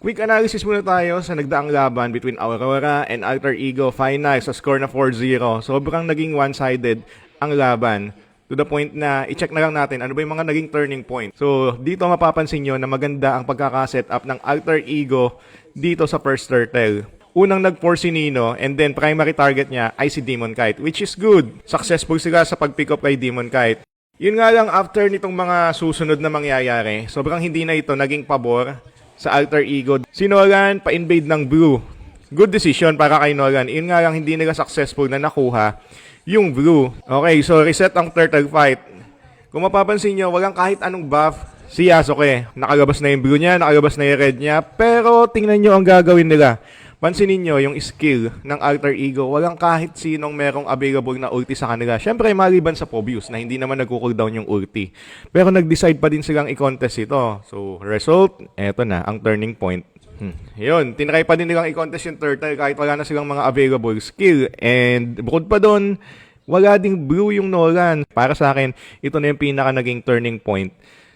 Quick analysis muna tayo sa nagdaang laban between Aurora and Alter Ego final sa score na 4-0. Sobrang naging one-sided ang laban. To the point na i-check na lang natin ano ba yung mga naging turning point. So, dito mapapansin nyo na maganda ang pagkakaset up ng Alter Ego dito sa first turtle. Unang nag-force si Nino and then primary target niya ay si Demon Kite, which is good. Successful sila sa pag-pick up kay Demon Kite. Yun nga lang, after nitong mga susunod na mangyayari, sobrang hindi na ito naging pabor sa Alter Ego. Si Nolan pa-invade ng blue. Good decision para kay Nolan. Yun nga lang, hindi nila successful na nakuha yung blue. Okay, so reset ang turtle fight. Kung mapapansin nyo, walang kahit anong buff si Yasuke. Nakalabas na yung blue niya, nakalabas na yung red niya. Pero tingnan nyo ang gagawin nila. Pansinin nyo yung skill ng Alter Ego. Walang kahit sinong merong available na ulti sa kanila. Siyempre, maliban sa Pobius na hindi naman nagko-cooldown yung ulti. Pero nag-decide pa din silang i-contest ito. So, result, eto na, ang turning point. Yun, tinry pa din nilang i-contest yung turtle kahit wala na silang mga available skill. And bukod pa doon, wala ding blue yung Nolan. Para sa akin, ito na yung pinaka naging turning point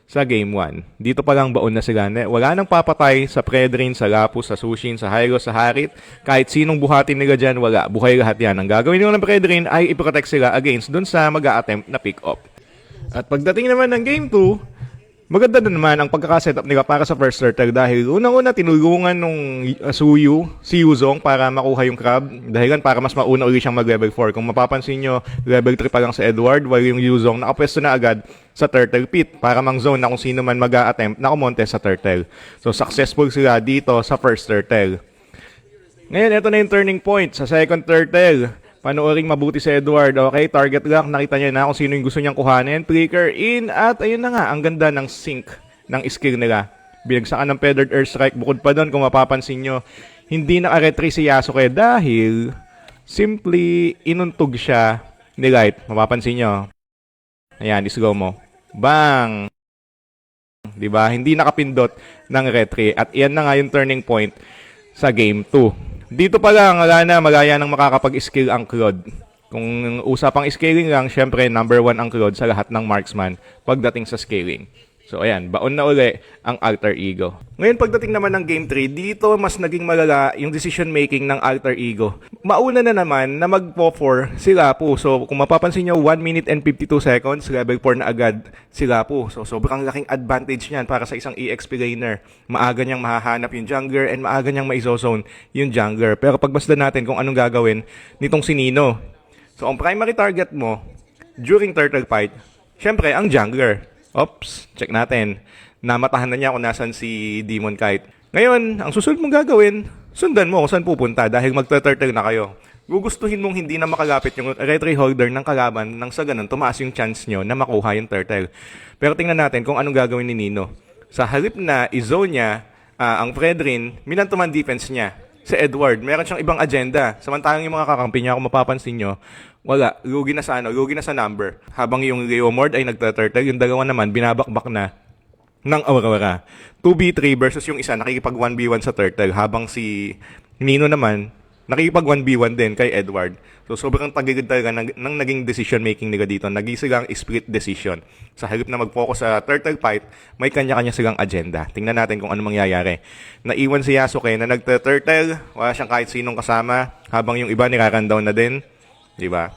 sa Game 1. Dito pa lang baon na sila. Wala nang papatay sa Predrin, sa Lapus, sa Sushin, sa Hyros, sa Harit. Kahit sinong buhatin nila dyan, wala. Buhay lahat yan. Ang gagawin nila ng Predrin ay i-protect sila against dun sa mag-a-attempt na pick-up. At pagdating naman ng Game 2, maganda na naman ang pagkakasetup nila para sa first turtle dahil unang-una tinulungan nung Suyu, si Yuzong para makuha yung crab. Dahilan para mas mauna ulit siyang mag-level 4. Kung mapapansin nyo, level 3 pa lang sa Edward while yung Yuzong nakapwesto na agad sa turtle pit para mang-zone na kung sino man mag-a-attempt na kumonte sa turtle. So successful sila dito sa first turtle. Ngayon, ito na yung turning point sa second turtle. Panooring mabuti si Edward. Okay, target lock. Nakita niya na kung sino yung gusto niyang kuhanin. Flicker in. At ayun na nga, ang ganda ng sync ng skill nila. Binagsakan ng Feathered Earth Strike. Bukod pa doon, kung mapapansin nyo, hindi naka-retry si Yasuke dahil simply inuntog siya ni Light. Mapapansin nyo. Ayan, islow mo. Bang! Diba? Hindi nakapindot ng retry. At iyan na nga yung turning point sa Game 2. Dito pa lang, wala na, malaya nang makakapag-skill ang Claude. Kung usapang scaling lang, syempre, number 1 ang Claude sa lahat ng marksman pagdating sa scaling. So, ayan, baon na uli ang Alter Ego. Ngayon, pagdating naman ng Game 3, dito mas naging malala yung decision making ng Alter Ego. Mauna na naman na mag-4 si Lapu. So, kung mapapansin nyo, 1 minute and 52 seconds, level 4 na agad si Lapu. So, sobrang laking advantage niyan para sa isang EXP laner. Maaga niyang mahahanap yung jungler and maaga niyang maizozone yung jungler. Pero pagmasdan natin kung anong gagawin nitong si Nino. So, ang primary target mo during turtle fight, syempre, ang jungler. Oops, check natin. Namatahan na niya kung nasan si Demon Kite. Ngayon, ang susunod mong gagawin, sundan mo kung saan pupunta dahil magta-turtle na kayo. Gugustuhin mong hindi na makalapit yung retry holder ng kalaban nang sa ganun tumaas yung chance nyo na makuha yung turtle. Pero tingnan natin kung anong gagawin ni Nino. Sa halip na i-zone niya ang Fredrin, minantuman defense niya. Si Edward, meron siyang ibang agenda. Samantalang yung mga kakampi niya, kung mapapansin nyo, wala, lugi na sa number. Habang yung Leomord ay nagtaturtle, yung dalawa naman binabakbak na ng Aurora. 2v3 versus yung isa nakikipag 1v1 sa turtle, habang si Nino naman nakikipag 1v1 din kay Edward. So sobrang tagilid talaga ng naging decision making nila dito. Naging silang split decision. Sa halip na mag-focus sa turtle fight, may kanya-kanya silang agenda. Tingnan natin kung ano mangyayari. Naiwan si Yasuke na nagta-turtle, wala siyang kahit sinong kasama, habang yung iba nirarandown na din. Diba?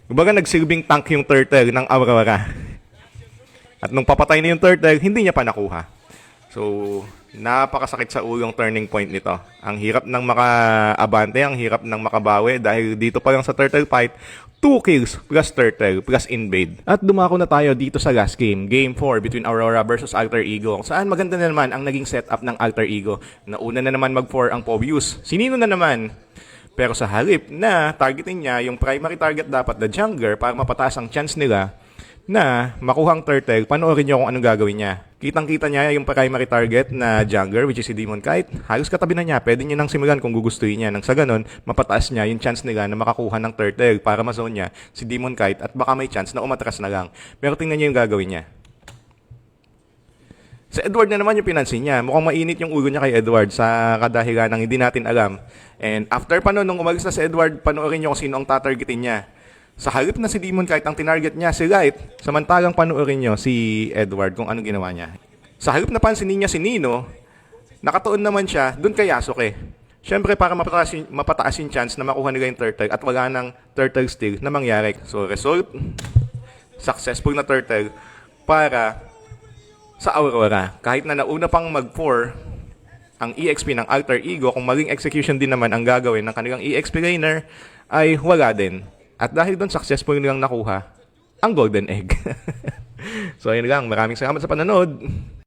Kumbaga nagsilbing tank yung turtle ng Aurora. At nung papatay na yung turtle, hindi niya pa nakuha. So, napakasakit sa ulo yung turning point nito. Ang hirap ng maka-abante, ang hirap ng makabawi dahil dito pa lang sa turtle fight, 2 kills plus turtle plus invade. At dumako na tayo dito sa last game, Game 4 between Aurora versus Alter Ego. Saan maganda na naman ang naging setup ng Alter Ego. Nauna na naman mag-4 ang Pobius. Sinino na naman? Pero sa halip na targetin niya yung primary target dapat na jungler para mapataas ang chance nila na makuha ang turtle, panoorin nyo kung anong gagawin niya. Kitang-kita niya yung primary target na jungler, which is si Demon Kite. Halos katabi na niya. Pwede niya nang simulan kung gugustuhin niya. Nang sa ganun, mapataas niya yung chance nila na makakuha ng turtle para ma-zone niya si Demon Kite at baka may chance na umatras na lang. Pero tingnan niyo yung gagawin niya. Sa Edward na naman yung pinansin niya. Mukhang mainit yung ulo niya kay Edward sa kadahilan ng hindi natin alam. And after pa nun, nung umalis na si Edward, panoorin niyo kung sino ang tatargetin niya. Sa halip na si Demon Kite, ang tinarget niya si Light, samantalang panoorin nyo si Edward kung anong ginawa niya. Sa halip na pansinin niya si Nino, Nakatuon naman siya dun kay Yasuke. Siyempre, para mapataas yung chance na makuha nila yung turtle at wala ng turtle steal na mangyari. So, result, successful na turtle para sa Aurora. Kahit na nauna pang mag-4 ang EXP ng Alter Ego, kung maling execution din naman ang gagawin ng kanilang EXP laner, ay wala din. At dahil doon, successful nilang nakuha ang Golden Egg. So, ayun lang. Maraming salamat sa panonood.